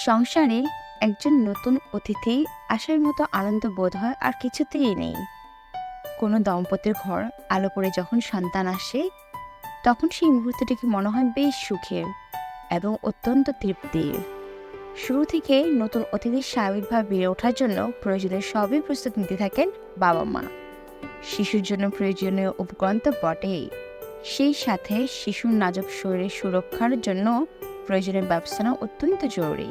সংসারে একজন নতুন অতিথি আসার মতো আনন্দ বোধ হয় আর কিছুতেই নেই। কোনো দম্পতির ঘর আলো করে যখন সন্তান আসে, তখন সেই মুহূর্তটিকে মনে হয় বেশ সুখের এবং অত্যন্ত তৃপ্তির। শুরু থেকে নতুন অতিথির স্বাভাবিকভাবে বেড়ে ওঠার জন্য প্রয়োজনীয় সবই প্রস্তুত নিতে থাকেন বাবা মা। শিশুর জন্য প্রয়োজনীয় উপকরণ তো বটেই, সেই সাথে শিশুর নাজুক শরীরের সুরক্ষার জন্য প্রয়োজনীয় ব্যবস্থা নেওয়া অত্যন্ত জরুরি।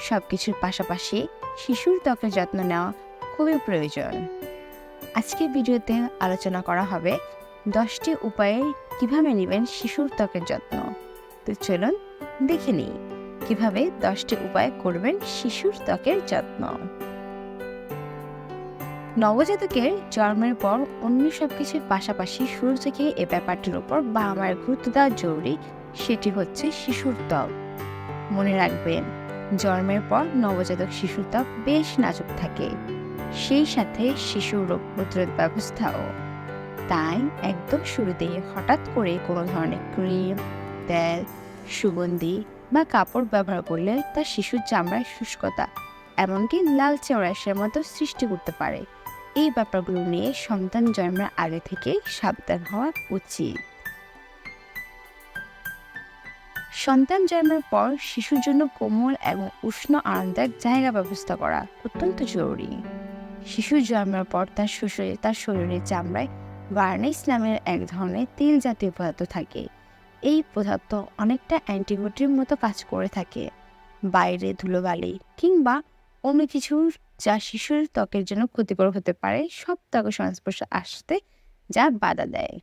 সবকিছুর পাশাপাশি শিশুর ত্বকের যত্ন নেওয়া খুবই প্রয়োজন। আজকের ভিডিওতে আলোচনা করা হবে 10টি উপায়ে কিভাবে নেবেন শিশুর ত্বকের যত্ন। তো চলুন দেখে নিই কিভাবে 10টি উপায় করবেন শিশুর ত্বকের যত্ন। নবজাতকের জন্মের পর অন্য সবকিছুর পাশাপাশি শুরু থেকে এ ব্যাপারটির উপর বাবা মায়ের গুরুত্ব দেওয়া জরুরি, সেটি হচ্ছে শিশুর ত্বক। মনে রাখবেন, জন্মের পর নবজাতক শিশুর ত্বক বেশ নাজুক থাকে, সেই সাথে শিশুর রোগ প্রতিরোধ ব্যবস্থাও। তাই একদম শুরুতেই হঠাৎ করে কোনো ধরনের ক্রিম, তেল, সুগন্ধি বা কাপড় ব্যবহার করলে তা শিশুর চামড়ায় শুষ্কতা, এমনকি লালচে র্যাশের মতো সৃষ্টি করতে পারে। এই ব্যাপারগুলো নিয়ে সন্তান জন্মের আগে থেকে সাবধান হওয়া উচিত। সন্তান জন্মের পর শিশুর জন্য কোমল এবং উষ্ণ আরামদায়ক জায়গা ব্যবস্থা করা অত্যন্ত জরুরি। শিশুর জন্মের পর তার শরীরের চামড়ায় ভার্নিশ নামের এক ধরনের তেল জাতীয় পদার্থ থাকে। এই পদার্থ অনেকটা অ্যান্টিবায়োটিকের মতো কাজ করে থাকে। বাইরে ধুলোবালি কিংবা অন্য কিছু যা শিশুর ত্বকের জন্য ক্ষতিকর হতে পারে সব ত্বকের সংস্পর্শে আসতে যা বাধা দেয়।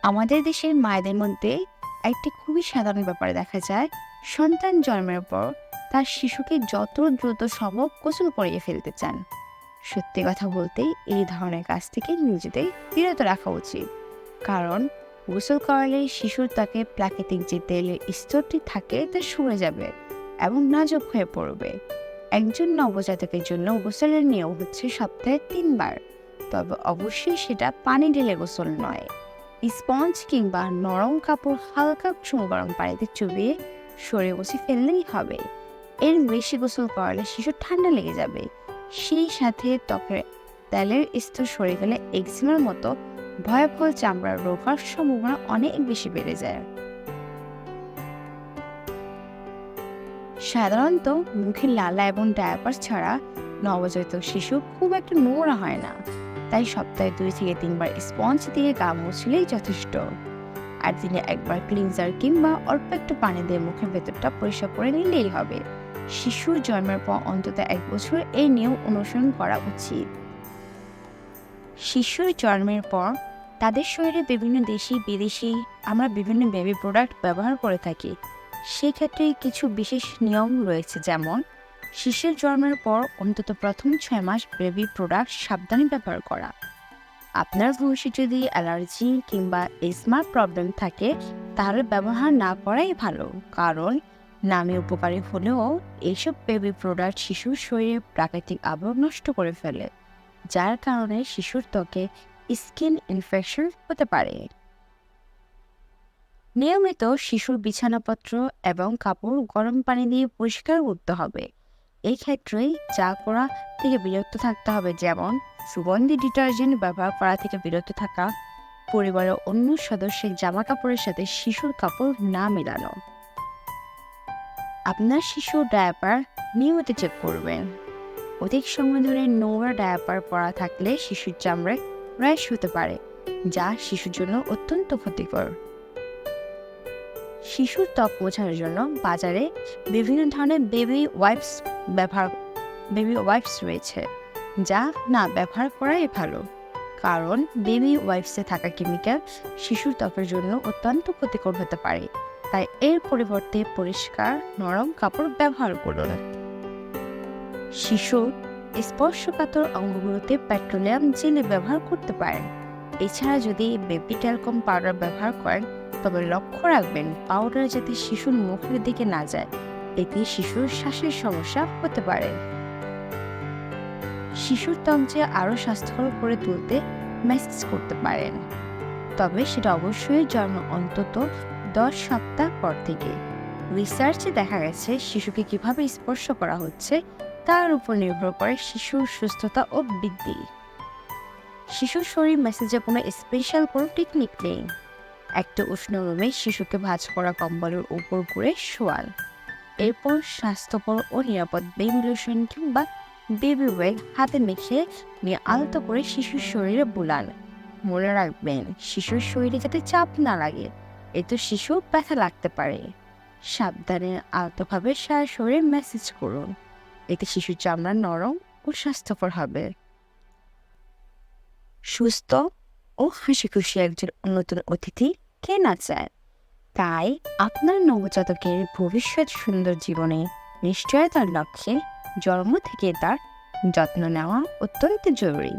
আমাদের দেশের মায়েদের মধ্যে একটি খুবই সাধারণ ব্যাপার দেখা যায়, সন্তান জন্মের পর তার শিশুকে যত দ্রুত সম্ভব গোসল করিয়ে ফেলতে চান। সত্যি কথা বলতে এই ধরনের কাজ থেকে নিজেদের বিরত রাখা উচিত, কারণ গোসল করালে শিশুর ত্বকে প্রাকৃতিক যে তেলের স্তরটি থাকে তা সরে যাবে এবং নাজুক হয়ে পড়বে। একজন নবজাতকের জন্য গোসলের নিয়ম হচ্ছে সপ্তাহে 3 বার, তবে অবশ্যই সেটা পানি ঢেলে গোসল নয়। স্পঞ্জ কিংবা নরম কাপড় হালকা কুসুম গরম পানিতে চুবিয়ে সরে মুছে ফেললেই হবে। এর বেশি গোসল করালে শিশু ঠান্ডা লেগে যাবে, সেই সাথে ত্বকের তেলের স্তর সরে গেলে একজিমার মতো ভয়াবহ চামড়ার রোগ হওয়ার সম্ভাবনা অনেক বেশি বেড়ে যায়। সাধারণত মুখের লালা এবং ডায়াপার ছাড়া নবজাতক শিশু খুব একটা নোংরা হয় না, তাই সপ্তাহে 2 থেকে 3 বার স্পঞ্জ দিয়ে গা মুছলেই যথেষ্ট। আর দিনে একবার ক্লিনজার কিংবা অল্প একটু পানি দিয়ে মুখের ভেতরটা পরিষ্কার করে নিলেই হবে। শিশুর জন্মের পর অন্তত 1 বছর এই নিয়ম অনুসরণ করা উচিত। শিশুর জন্মের পর তাদের শরীরে বিভিন্ন দেশি বিদেশি আমরা বিভিন্ন বেবি প্রোডাক্ট ব্যবহার করে থাকি। সেক্ষেত্রে কিছু বিশেষ নিয়ম রয়েছে, যেমন শিশুর জন্মের পর অন্তত প্রথম 6 মাস বেবি প্রোডাক্ট সাবধানে ব্যবহার করা। আপনার ভবিষ্যতে যদি অ্যালার্জি কিংবা এজমার প্রবলেম থাকে তাহলে ব্যবহার না করাই ভালো, কারণ নামে উপকারী হলেও এইসব বেবি প্রোডাক্ট শিশুর শরীরে প্রাকৃতিক আবরণ নষ্ট করে ফেলে, যার কারণে শিশুর ত্বকে স্কিন ইনফেকশন হতে পারে। নিয়মিত শিশুর বিছানাপত্র এবং কাপড় গরম পানি দিয়ে পরিষ্কার করতে হবে। এই ক্ষেত্রে চা করা থেকে বিরত থাকতে হবে, যেমন সুগন্ধি ডিটারজেন্ট ব্যবহার করা থেকে বিরত থাকা, পরিবারের অন্য সদস্যের জামা কাপড়ের সাথে শিশুর কাপড় না মেলানো। আপনার শিশুর ডায়াপার নিয়মিত চেক করবেন। অধিক সময় ধরে নোংরা ডায়াপার পরা থাকলে শিশুর চামড়ায় র্যাশ হতে পারে, যা শিশুর জন্য অত্যন্ত ক্ষতিকর। শিশুর ত্বক মোছার জন্য বাজারে বিভিন্ন ধরনের বেবি ওয়াইপস রয়েছে, যা না ব্যবহার করাই ভালো, কারণ বেবি ওয়াইপসে থাকা কেমিক্যাল শিশুর ত্বকের জন্য অত্যন্ত ক্ষতিকর হতে পারে। তাই এর পরিবর্তে পরিষ্কার নরম কাপড় ব্যবহার করুন। শিশুর স্পর্শকাতর অঙ্গগুলোতে পেট্রোলিয়াম জেলি ব্যবহার করতে পারেন। এছাড়া যদি বেবি ট্যালকম পাউডার ব্যবহার করেন তবে লক্ষ্য রাখবেন পাউডার যাতে শিশুর মুখের দিকে না যায়, এতে শিশুর শ্বাসের সমস্যা হতে পারে। শিশুর ত্বক যে আরও স্বাস্থ্যকর করে তুলতে ম্যাসাজ করতে পারেন, তবে সেটা অবশ্যই জন্ম অন্তত 10 সপ্তাহ পর থেকে। রিসার্চে দেখা গেছে শিশুকে কিভাবে স্পর্শ করা হচ্ছে তার উপর নির্ভর করে শিশুর সুস্থতা ও বৃদ্ধি। শিশুর শরীর মেসেজে কোনো স্পেশাল কোনো টেকনিক নেই। একটা উষ্ণ রুমে শিশুকে ভাঁজ করা কম্বলের উপর করে শোয়াল, এরপর স্বাস্থ্যকর ও নিরাপদ বেবি লোশন কিংবা বেবি ওয়েল হাতে মেখে নিয়ে আলতো করে শিশুর শরীরে বুলান। মনে রাখবেন, শিশুর শরীরে যাতে চাপ না লাগে, এতে শিশু ব্যথা লাগতে পারে। সাবধানে আলতোভাবে সারা শরীরে ম্যাসেজ করুন, এতে শিশুর চামড়া নরম ও স্বাস্থ্যকর হবে। সুস্থ ও হাসি খুশি একজন নতুন অতিথি কে না চায়? তাই আপনার নবজাতকের ভবিষ্যৎ সুন্দর জীবনে নিশ্চয়তার লক্ষ্যে জন্ম থেকে তার যত্ন নেওয়া অত্যন্ত জরুরি।